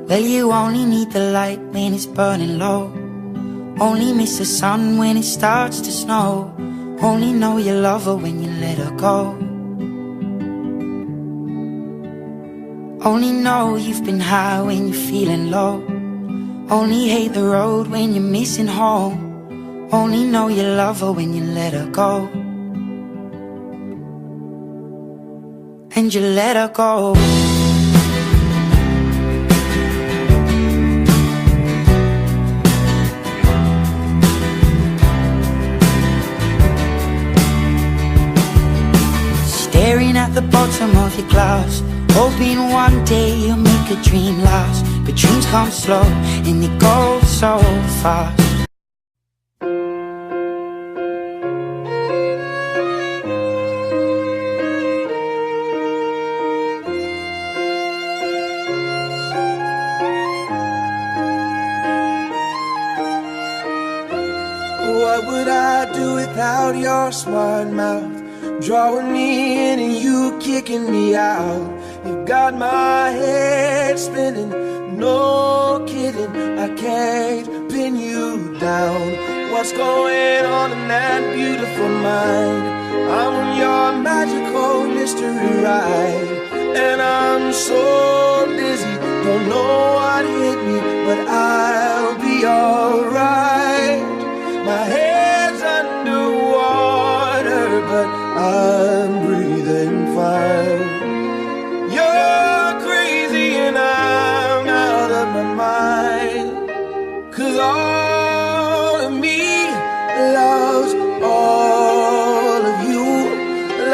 Well, you only need the light when it's burning low. Only miss the sun when it starts to snow. Only know you love her when you let her go. Only know you've been high when you're feeling low. Only hate the road when you're missing home. Only know you love her when you let her go. And you let her go. Staring at the bottom of your glass, hoping one day you'll make a dream last. But dreams come slow and they go so fast. What would I do without your smart mouth? Drawing me in and you kicking me out. You got my head spinning, no kidding, I can't pin you down. What's going on in that beautiful mind? I'm on your magical mystery ride, and I'm so dizzy, don't know what hit me, but I'll be alright. My head's underwater, but I'm breathing fine. You're crazy and I'm out of my mind. 'Cause all of me loves all of you.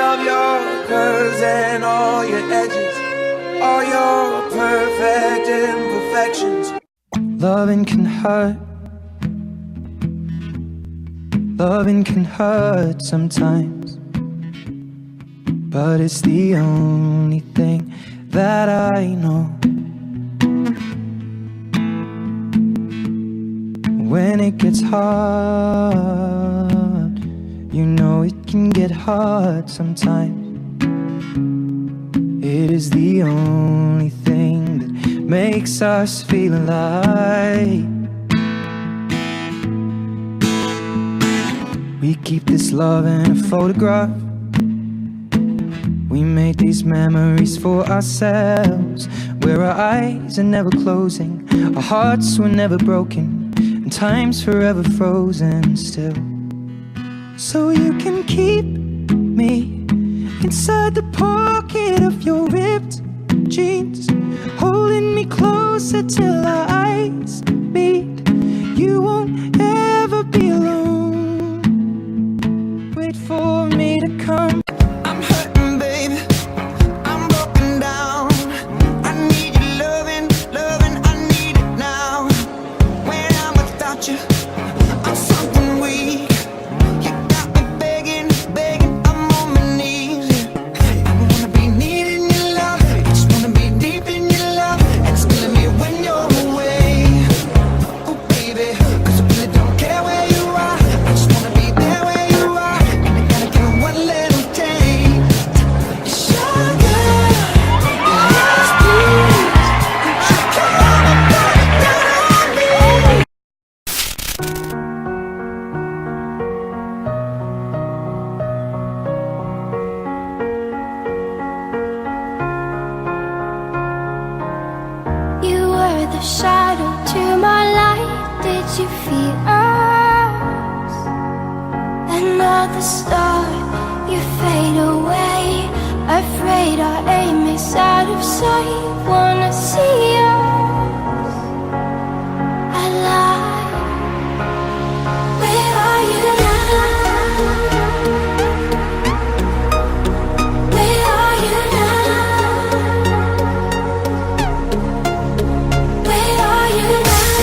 Love your curves and all your edges, all your perfect imperfections. Loving can hurt. Loving can hurt sometimes, but it's the only thing that I know. When it gets hard, you know it can get hard sometimes. It is the only thing that makes us feel alive. We keep this love in a photograph. We made these memories for ourselves, where our eyes are never closing, our hearts were never broken, and time's forever frozen still. So you can keep me inside the pocket of your ripped jeans, holding me closer till our eyes meet. You won't ever be alone. Wait for me to come. I'm hurting, baby, I'm broken down. I need your loving, loving, I need it now. When I'm without you, I'm something weak. You got me begging, begging, I'm on my knees. I wanna be needing your love, I just wanna be deep in your love, and it's killing me when you're away. Oh baby, 'cause I really don't care where you are, I just wanna be there where you are. One little taste, sugar, yes please, you come and put it down on me. You were the shadow to my light. Did you feel us? Another star, you fade away. Afraid our aim is out of sight. Wanna see us alive. Where are you now? Where are you now? Where are you now?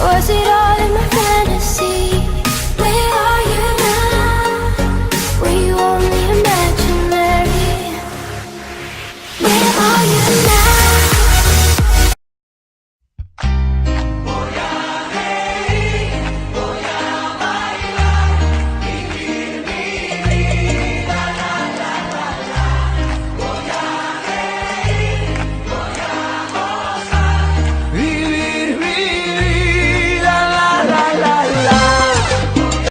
Was it all in my fantasy? Where are you now? Were you only imaginary? Where are you now?